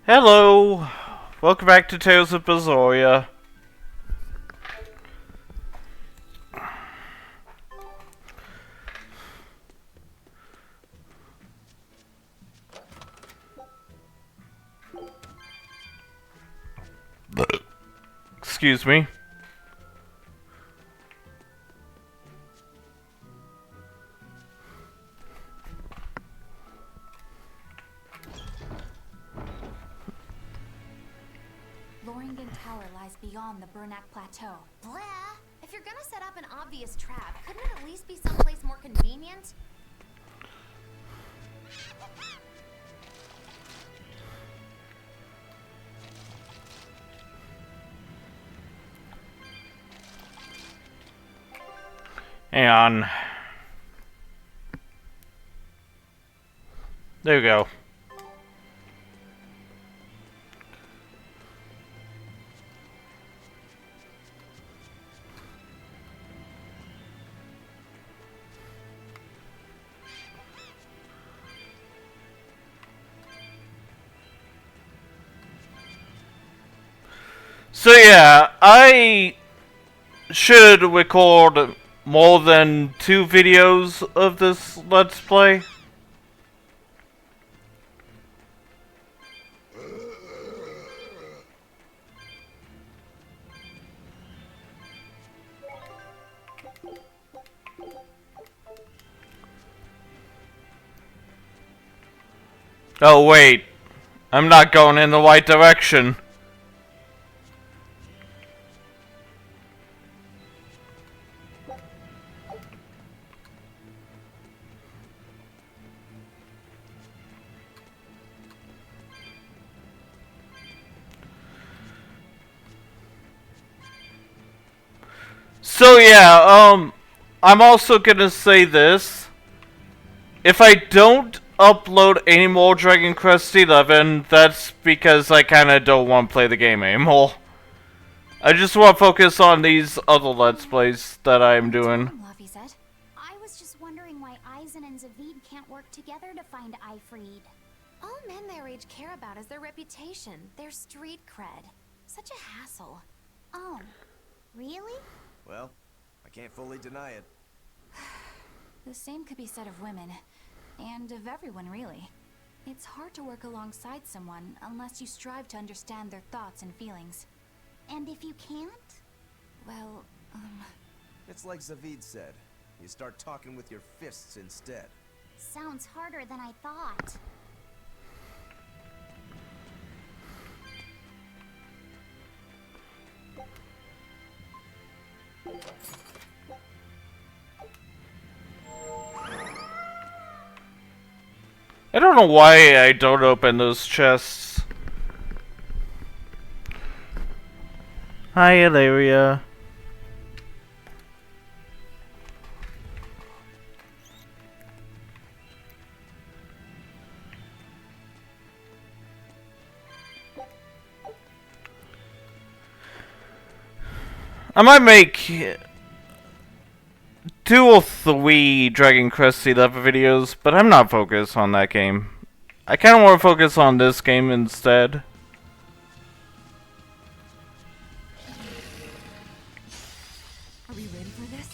Hello! Welcome back to Tales of Berseria. Excuse me. Tower lies beyond the Bernac Plateau. Blah! If you're gonna set up an obvious trap, couldn't it at least be someplace more convenient? Hang on. There we go. So yeah, I should record more than 2 videos of this Let's Play. Oh wait, I'm not going in the right direction. So yeah, I'm also gonna say this. If I don't upload any more Dragon Quest XI, that's because I kinda don't want to play the game anymore. I just want to focus on these other Let's Plays that I'm doing. I was just wondering why Eisen and Zavid can't work together to find Eifried. All men their age care about is their reputation, their street cred. Such a hassle. Oh, really? Well, I can't fully deny it. The same could be said of women, and of everyone really. It's hard to work alongside someone unless you strive to understand their thoughts and feelings. And if you can't? Well, It's like Zavid said. You start talking with your fists instead. Sounds harder than I thought. I don't know why I don't open those chests. Hi, Ilaria. I might make 2 or 3 Dragon Quest XI videos, but I'm not focused on that game. I kind of want to focus on this game instead. Are we ready for this?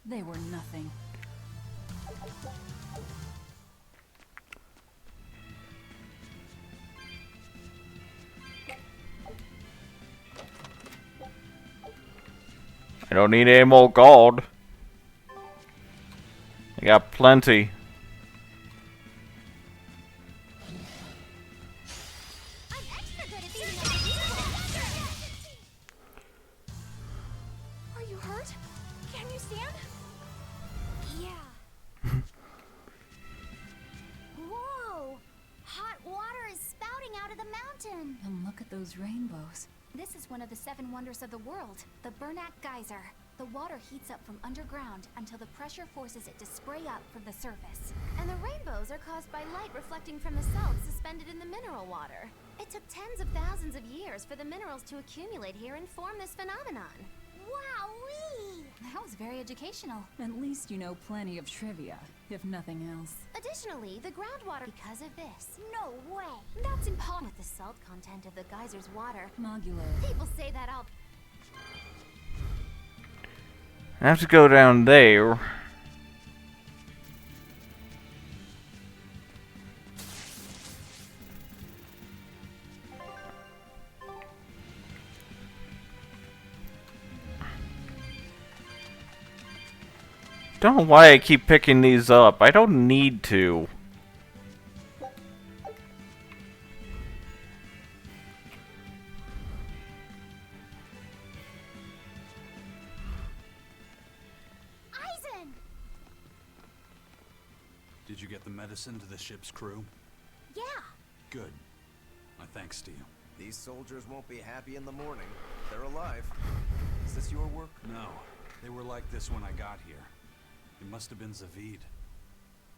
They were nothing. I don't need any more gold. I got plenty. Are you hurt? Can you stand? Yeah. Whoa! Hot water is spouting out of the mountain. And look at those rainbows. This is one of the 7 wonders of the world, the Bernac Geyser. The water heats up from underground until the pressure forces it to spray up from the surface. And the rainbows are caused by light reflecting from the salts suspended in the mineral water. It took tens of thousands of years for the minerals to accumulate here and form this phenomenon. Wowee! That was very educational. At least you know plenty of trivia. if nothing else. Additionally, the groundwater because of this. No way! That's impossible with the salt content of the geyser's water. Mogular. People say that all. I have to go down there. Don't know why I keep picking these up. I don't need to. Eisen! Did you get the medicine to the ship's crew? Yeah. Good. My thanks to you. These soldiers won't be happy in the morning. They're alive. Is this your work? No. They were like this when I got here. It must have been Zavid.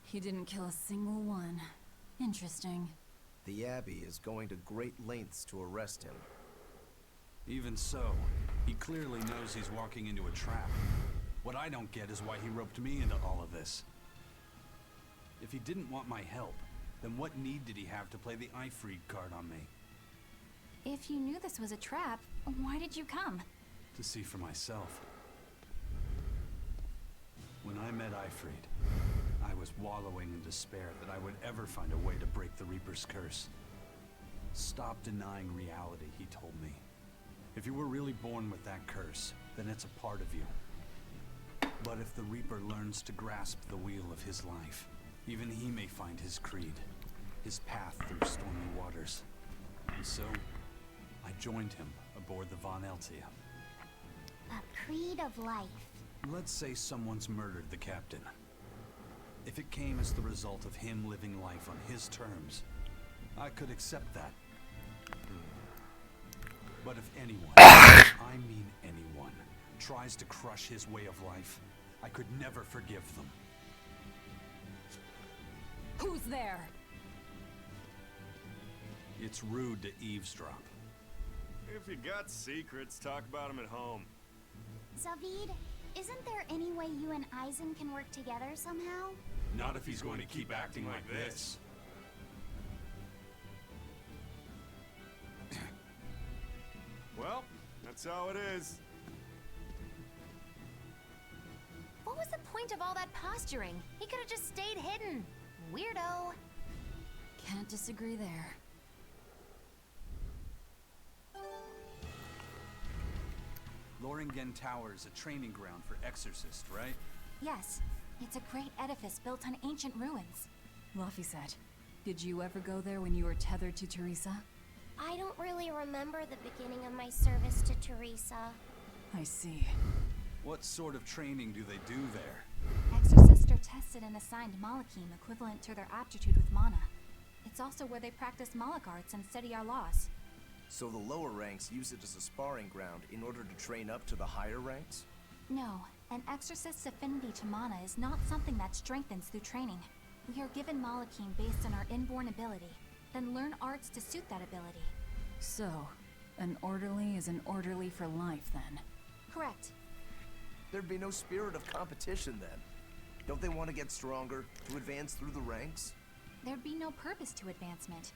He didn't kill a single one. Interesting. The Abbey is going to great lengths to arrest him. Even so, he clearly knows he's walking into a trap. What I don't get is why he roped me into all of this. If he didn't want my help, then what need did he have to play the Ifrid card on me? If you knew this was a trap, why did you come? To see for myself. When I met Ifrid, I was wallowing in despair that I would ever find a way to break the Reaper's curse. Stop denying reality, he told me. If you were really born with that curse, then it's a part of you. But if the Reaper learns to grasp the wheel of his life, even he may find his creed, his path through stormy waters. And so, I joined him aboard the Von Eltia. A creed of life. Let's say someone's murdered the captain. If it came as the result of him living life on his terms, I could accept that. But if anyone, I mean anyone, tries to crush his way of life, I could never forgive them. Who's there? It's rude to eavesdrop. If you got secrets, talk about them at home. Zavid, isn't there any way you and Eisen can work together somehow? Not if he's going to keep acting like this. Well, that's how it is. What was the point of all that posturing? He could have just stayed hidden. Weirdo. Can't disagree there. Loringen Tower is a training ground for exorcists, right? Yes, it's a great edifice built on ancient ruins. Luffy said, did you ever go there when you were tethered to Teresa? I don't really remember the beginning of my service to Teresa. I see. What sort of training do they do there? Exorcists are tested and assigned Malachim equivalent to their aptitude with mana. It's also where they practice Malach arts and study our laws. So the lower ranks use it as a sparring ground in order to train up to the higher ranks? No, an exorcist's affinity to mana is not something that strengthens through training. We are given Malachim based on our inborn ability, then learn arts to suit that ability. So, an orderly is an orderly for life then? Correct. There'd be no spirit of competition then. Don't they want to get stronger, to advance through the ranks? There'd be no purpose to advancement.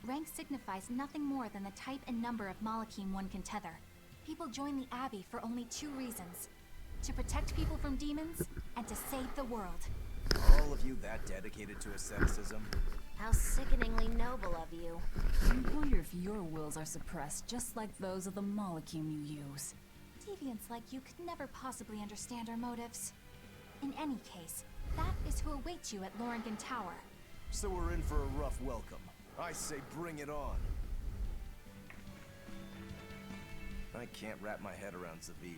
Rank signifies nothing more than the type and number of Malachim one can tether. People join the Abbey for only two reasons. To protect people from demons, and to save the world. All of you that dedicated to asceticism? How sickeningly noble of you. I wonder if your wills are suppressed just like those of the Malachim you use. Deviants like you could never possibly understand our motives. In any case, that is who awaits you at Loringen Tower. So we're in for a rough welcome. I say bring it on. I can't wrap my head around Zavid.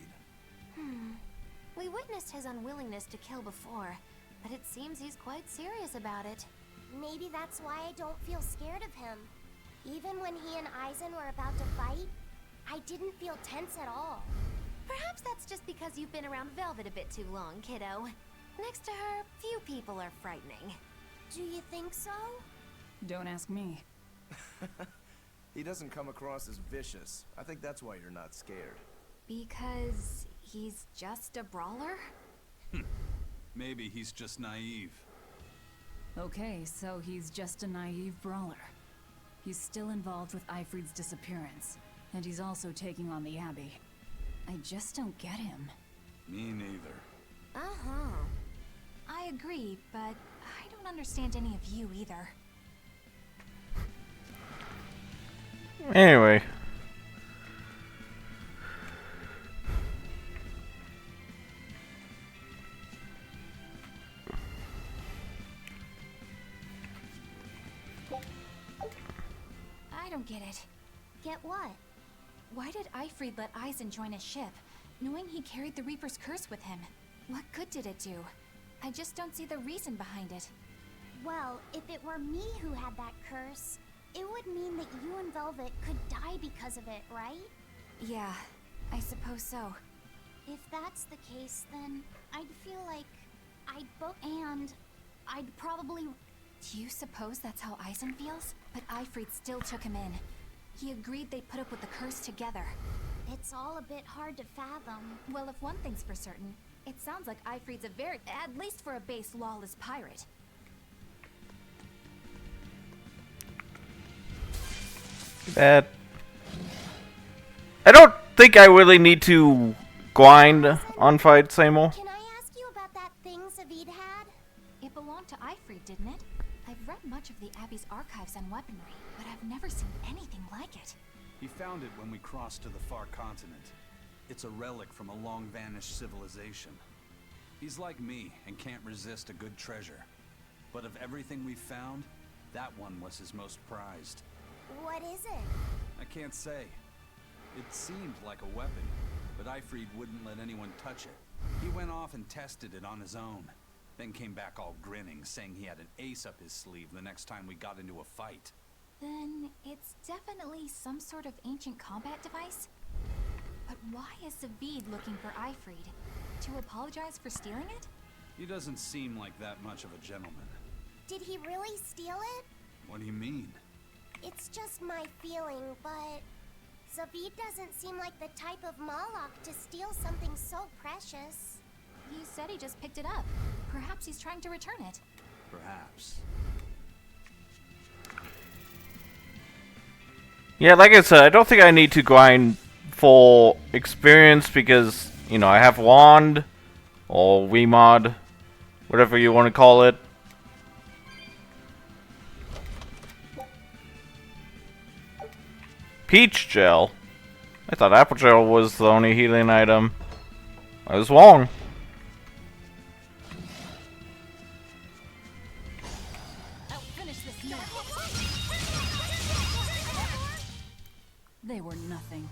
We witnessed his unwillingness to kill before, but it seems he's quite serious about it. Maybe that's why I don't feel scared of him. Even when he and Eisen were about to fight, I didn't feel tense at all. Perhaps that's just because you've been around Velvet a bit too long, kiddo. Next to her, few people are frightening. Do you think so? Don't ask me. He doesn't come across as vicious. I think that's why you're not scared. Because he's just a brawler? Maybe he's just naive. Okay, so he's just a naive brawler. He's still involved with Ifrid's disappearance, and he's also taking on the Abbey. I just don't get him. Me neither. Uh-huh. I agree, but I don't understand any of you either. Anyway. I don't get it. Get what? Why did Ifrid let Eisen join his ship, knowing he carried the Reaper's curse with him? What good did it do? I just don't see the reason behind it. Well, if it were me who had that curse, it would mean that you and Velvet could die because of it, right? Yeah, I suppose so. If that's the case, then I'd feel like I'd probably... Do you suppose that's how Eisen feels? But Ifrid still took him in. He agreed they'd put up with the curse together. It's all a bit hard to fathom. Well, if one thing's for certain, it sounds like Ifrid's a very, at least for a base lawless pirate. That... I don't think I really need to grind on fights anymore. Can I ask you about that thing Zavid had? It belonged to Ifrid, didn't it? I've read much of the Abbey's archives and weaponry, but I've never seen anything like it. He found it when we crossed to the far continent. It's a relic from a long-vanished civilization. He's like me and can't resist a good treasure. But of everything we've found, that one was his most prized. What is it? I can't say. It seemed like a weapon, but Ifrid wouldn't let anyone touch it. He went off and tested it on his own, then came back all grinning, saying he had an ace up his sleeve the next time we got into a fight. Then it's definitely some sort of ancient combat device? But why is Zavid looking for Ifrid? To apologize for stealing it? He doesn't seem like that much of a gentleman. Did he really steal it? What do you mean? It's just my feeling, but... Zavid doesn't seem like the type of Moloch to steal something so precious. He said he just picked it up. Perhaps he's trying to return it. Perhaps. Yeah, like I said, I don't think I need to grind for experience because, you know, I have Wand, or Wiimod, whatever you want to call it. Peach Gel? I thought Apple Gel was the only healing item. I was wrong. I'll finish this now. They were nothing.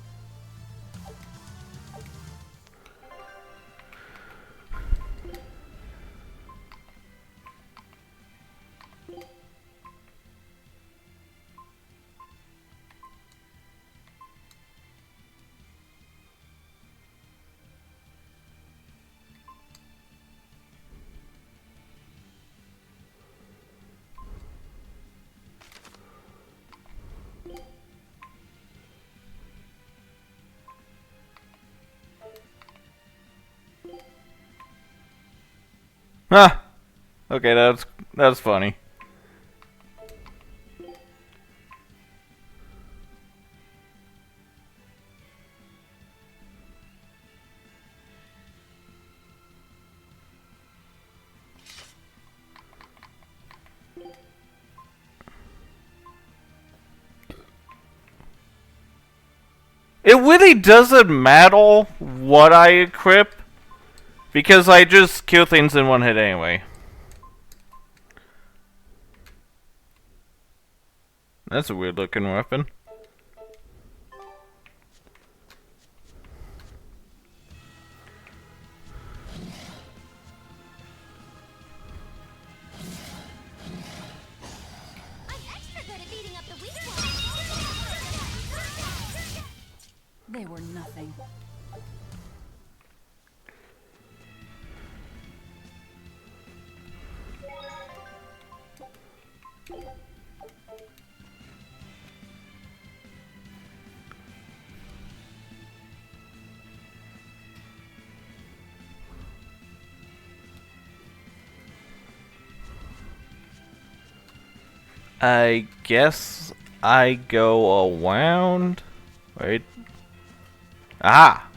Huh. Okay, that's funny. It really doesn't matter what I equip, because I just kill things in one hit anyway. That's a weird looking weapon. I'm extra good at beating up the weak ones. They were nothing. I guess I go around. Wait. Ah!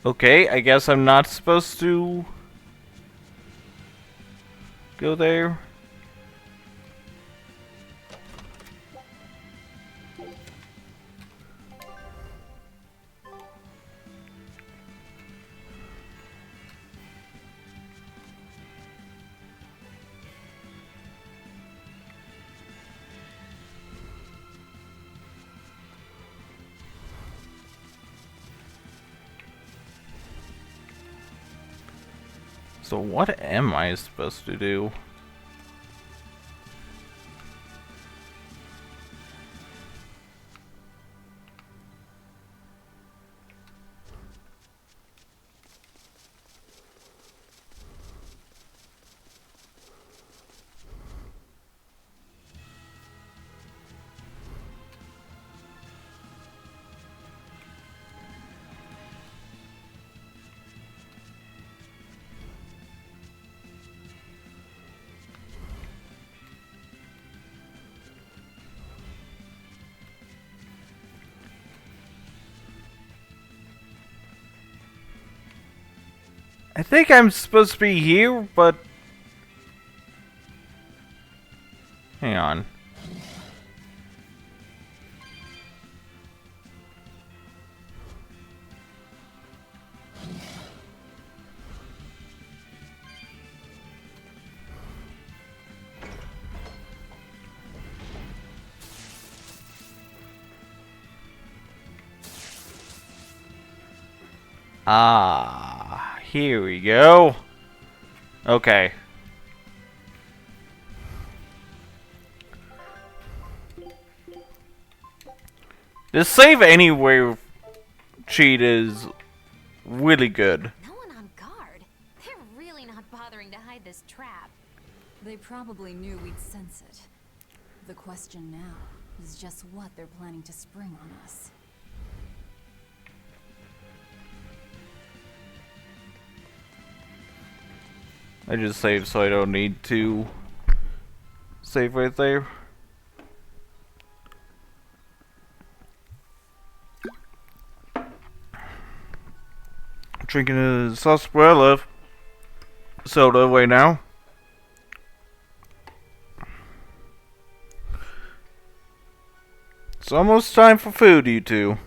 Okay, I guess I'm not supposed to go there. So what am I supposed to do? I think I'm supposed to be here, but... Hang on. Ah, here we go. Okay. This save anywhere cheat is really good. No one on guard. They're really not bothering to hide this trap. They probably knew we'd sense it. The question now is just what they're planning to spring on us. I just saved so I don't need to save right there. Drinking a sarsaparilla soda right now. It's almost time for food, you two.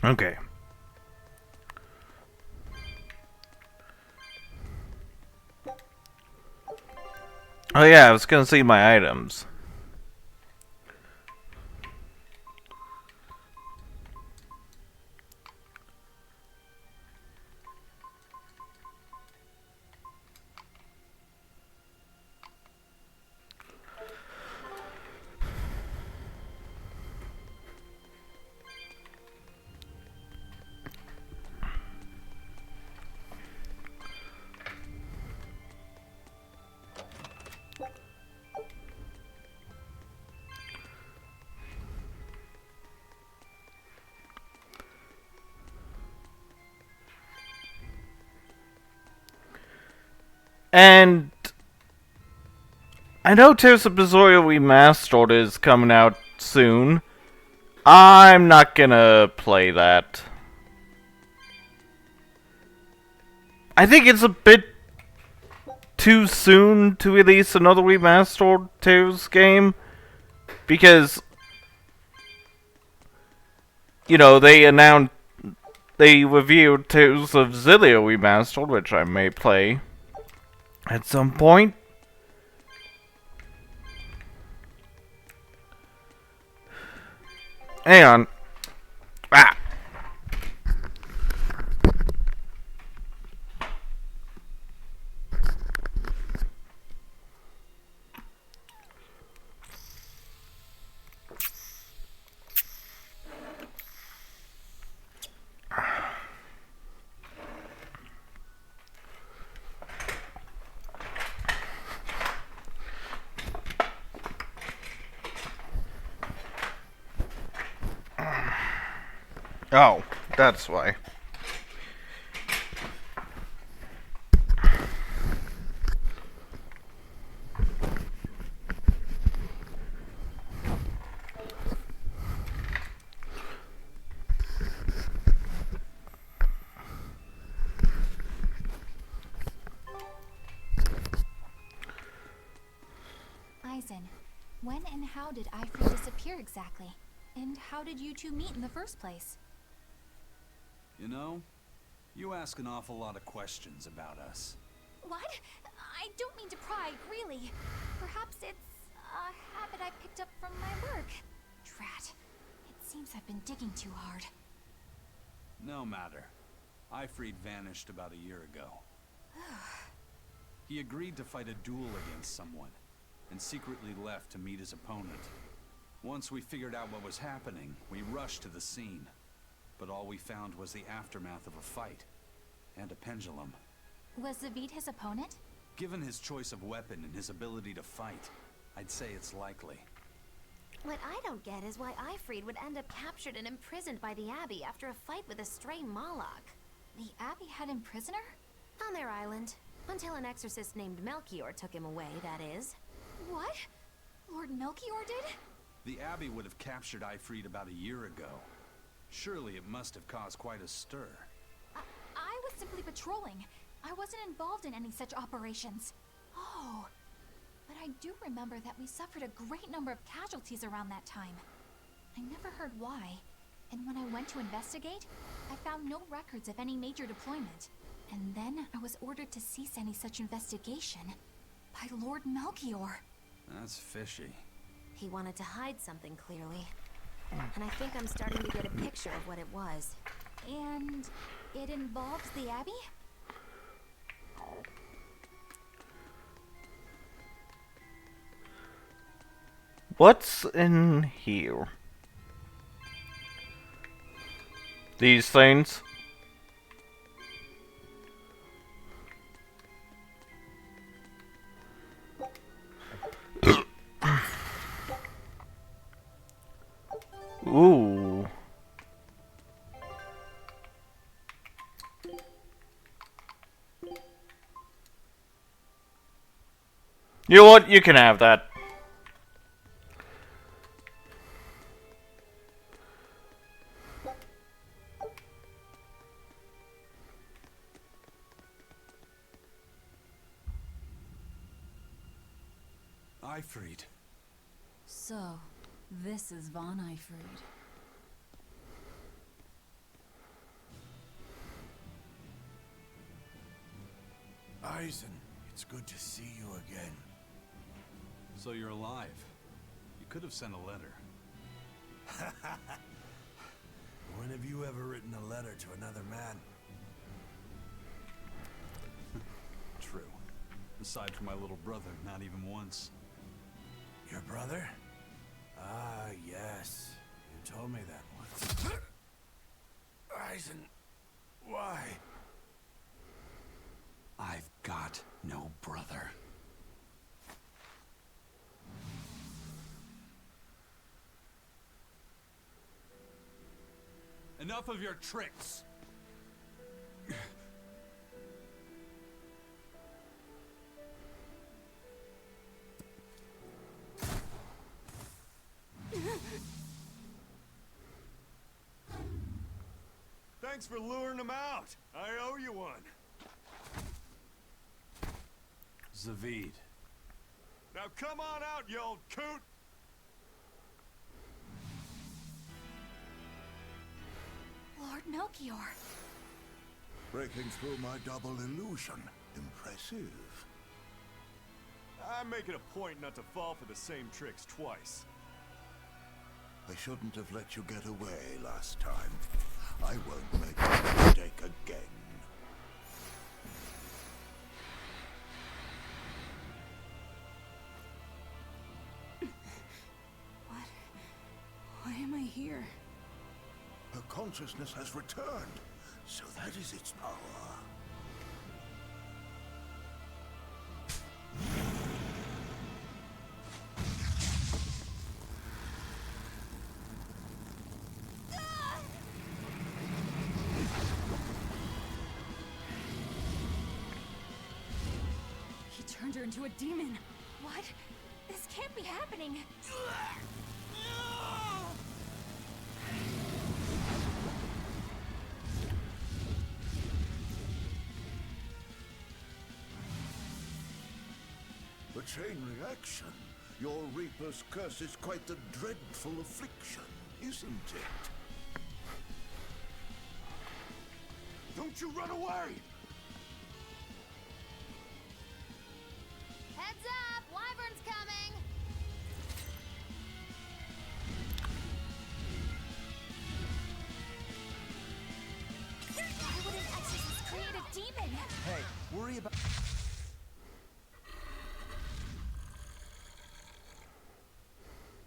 Okay. Oh yeah, I was gonna see my items. And I know Tears of Berseria Remastered is coming out soon. I'm not gonna play that. I think it's a bit too soon to release another remastered Tears game. Because, you know, they reviewed Tears of Xillia Remastered, which I may play at some point. Hang on. Ah. Oh, that's why. Eisen, when and how did Ifrit disappear exactly? And how did you two meet in the first place? You know, you ask an awful lot of questions about us. What? I don't mean to pry, really. Perhaps it's a habit I picked up from my work. Drat. It seems I've been digging too hard. No matter. Ifrit vanished about a year ago. He agreed to fight a duel against someone, and secretly left to meet his opponent. Once we figured out what was happening, we rushed to the scene. But all we found was the aftermath of a fight, and a pendulum. Was Zavid his opponent? Given his choice of weapon and his ability to fight, I'd say it's likely. What I don't get is why Ifrit would end up captured and imprisoned by the Abbey after a fight with a stray Moloch. The Abbey had him prisoner? On their island. Until an exorcist named Melchior took him away, that is. What? Lord Melchior did? The Abbey would have captured Ifrit about a year ago. Surely it must have caused quite a stir. I was simply patrolling. I wasn't involved in any such operations. Oh. But I do remember that we suffered a great number of casualties around that time. I never heard why. And when I went to investigate, I found no records of any major deployment. And then I was ordered to cease any such investigation by Lord Melchior. That's fishy. He wanted to hide something, clearly. And I think I'm starting to get a picture of what it was. And it involves the Abbey? What's in here? These things? Ooh. You know what? You can have that. Ifrit. So, this is Von Ifrit. Eisen, it's good to see you again. So you're alive. You could have sent a letter. When have you ever written a letter to another man? True. Aside from my little brother, not even once. Your brother? Ah, yes. You told me that once. Eisen, why? I've got no brother. Enough of your tricks! Thanks for luring him out. I owe you one. Zavid. Now come on out, you old coot! Lord Melchior. Breaking through my double illusion. Impressive. I make it a point not to fall for the same tricks twice. I shouldn't have let you get away last time. I won't make that mistake again. Why am I here? Her consciousness has returned, so that is its power. He turned her into a demon. What? This can't be happening. The chain reaction. Your Reaper's curse is quite a dreadful affliction, isn't it? Don't you run away! Heads up! Wyvern's coming! Why would an exorcist create a demon? Hey, worry about...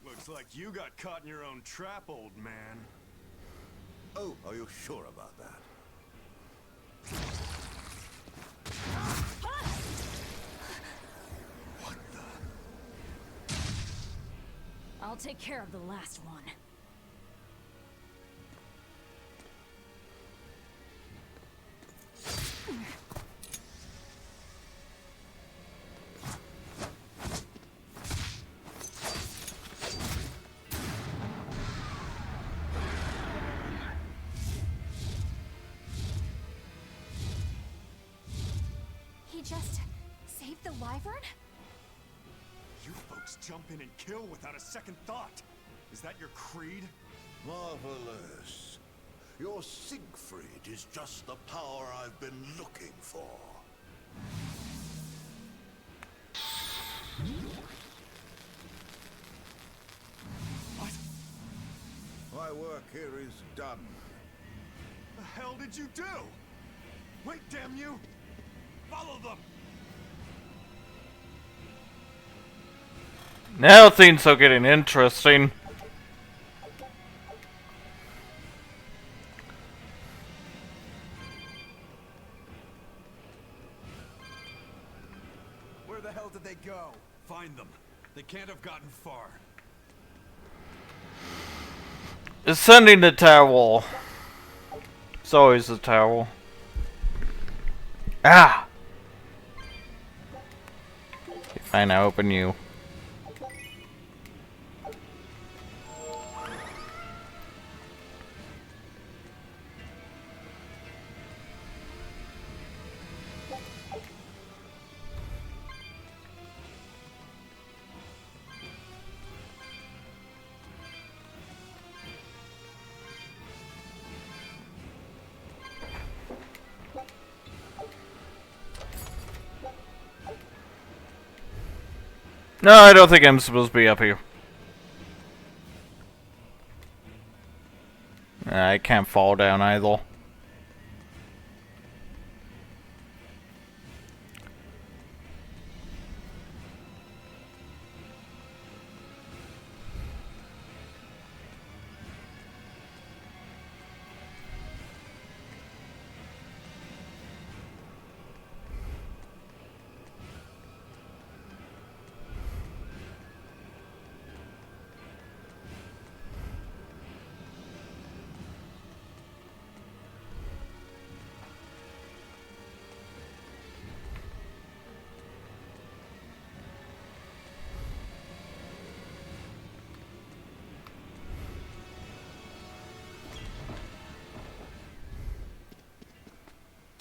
Looks like you got caught in your own trap, old man. Oh, are you sure about that? What the? I'll take care of the last one. He just saved the Wyvern? You folks jump in and kill without a second thought. Is that your creed? Marvelous. Your Siegfried is just the power I've been looking for. What? My work here is done. The hell did you do? Wait, damn you! Follow them! Now things are getting interesting. Where the hell did they go? Find them. They can't have gotten far. Ascending the tower wall. It's always the tower wall. Ah! Okay, fine, I open you. No, I don't think I'm supposed to be up here. I can't fall down either.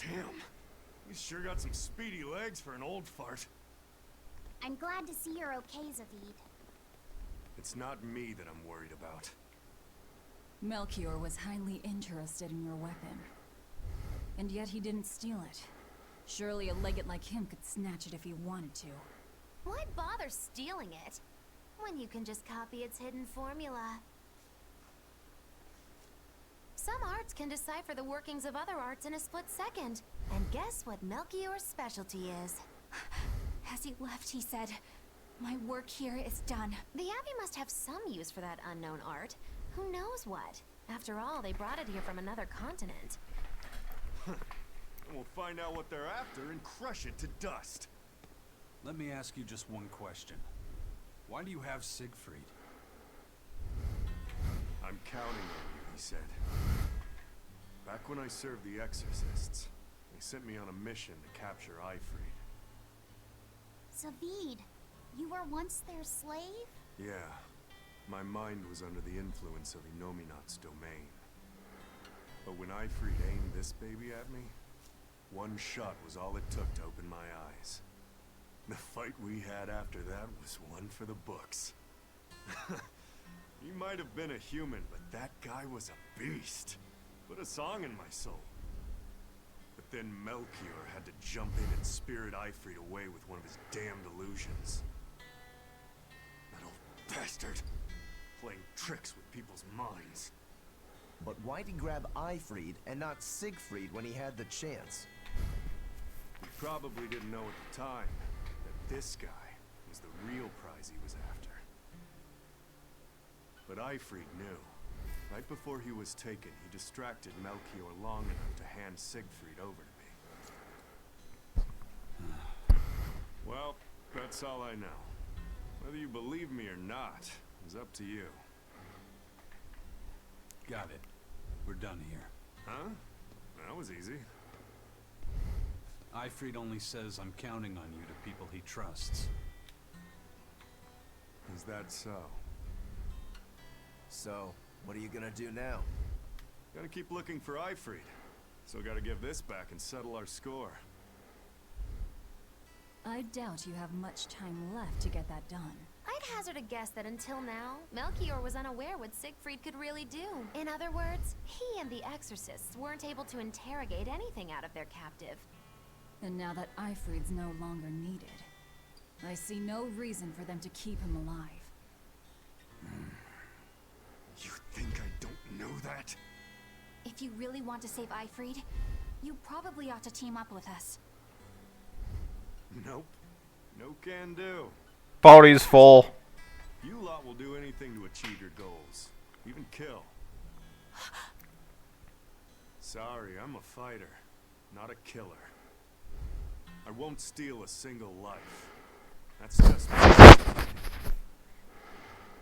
Damn. You sure got some speedy legs for an old fart. I'm glad to see you're okay, Zavid. It's not me that I'm worried about. Melchior was highly interested in your weapon. And yet he didn't steal it. Surely a legate like him could snatch it if he wanted to. Why bother stealing it when you can just copy its hidden formula? Some arts can decipher the workings of other arts in a split second. And guess what Melchior's specialty is? As he left, he said, "My work here is done." The Abbey must have some use for that unknown art. Who knows what? After all, they brought it here from another continent. We'll find out what they're after and crush it to dust. Let me ask you just one question. Why do you have Siegfried? I'm counting on you, he said. Back when I served the Exorcists, they sent me on a mission to capture Ifrid. Zavid, you were once their slave? Yeah, my mind was under the influence of Inominat's domain. But when Ifrid aimed this baby at me, one shot was all it took to open my eyes. The fight we had after that was one for the books. He might have been a human, but that guy was a beast. Put a song in my soul. But then Melchior had to jump in and spirit Ifrid away with one of his damned illusions. That old bastard. Playing tricks with people's minds. But why'd he grab Ifrid and not Siegfried when he had the chance? He probably didn't know at the time that this guy was the real prize he was after. But Ifrid knew. Right before he was taken, he distracted Melchior long enough to hand Siegfried over to me. Well, that's all I know. Whether you believe me or not is up to you. Got it. We're done here. Huh? That was easy. Ifrid only says I'm counting on you to people he trusts. Is that so? So, what are you gonna do now? Gotta keep looking for Ifrid. So gotta give this back and settle our score. I doubt you have much time left to get that done. I'd hazard a guess that until now, Melchior was unaware what Siegfried could really do. In other words, he and the Exorcists weren't able to interrogate anything out of their captive. And now that Ifrid's no longer needed, I see no reason for them to keep him alive. You think I don't know that? If you really want to save Ifrid, you probably ought to team up with us. Nope. No can do. Body's full. You lot will do anything to achieve your goals. Even kill. Sorry, I'm a fighter, not a killer. I won't steal a single life. That's just me.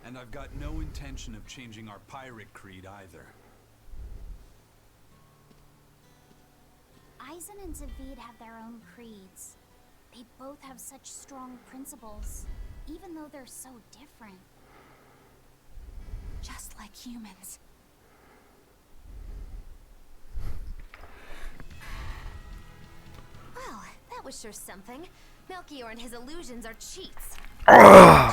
And I've got no intention of changing our pirate creed either. Eisen and Zavid have their own creeds. They both have such strong principles, even though they're so different. Just like humans. Well, that was sure something. Melchior and his illusions are cheats.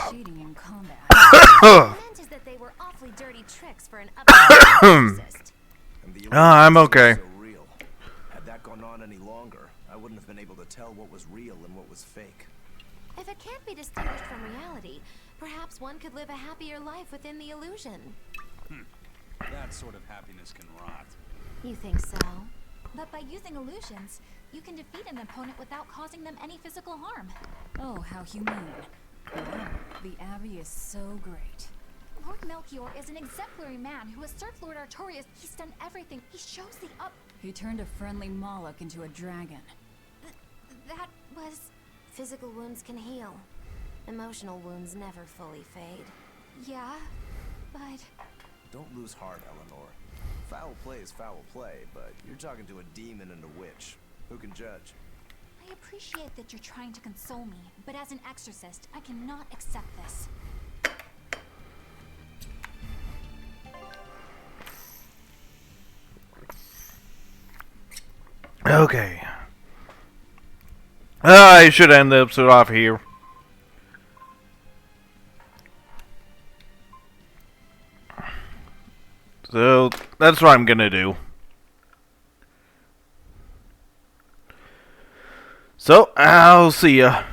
Cheating in combat. What I meant is that they were awfully dirty tricks for an upstanding exorcist. And the I'm okay. illusions were so real. Had that gone on any longer, I wouldn't have been able to tell what was real and what was fake. If it can't be distinguished from reality, perhaps one could live a happier life within the illusion. That sort of happiness can rot. You think so? But by using illusions, you can defeat an opponent without causing them any physical harm. Oh, how humane. Wow, the Abbey is so great. Lord Melchior is an exemplary man who has served Lord Artorias. He's done everything. He shows the up... He turned a friendly Moloch into a dragon. That was... Physical wounds can heal. Emotional wounds never fully fade. Yeah, but... Don't lose heart, Eleanor. Foul play is foul play, but you're talking to a demon and a witch. Who can judge? I appreciate that you're trying to console me, but as an exorcist, I cannot accept this. Okay. I should end the episode off here. So, that's what I'm gonna do. So, I'll see ya.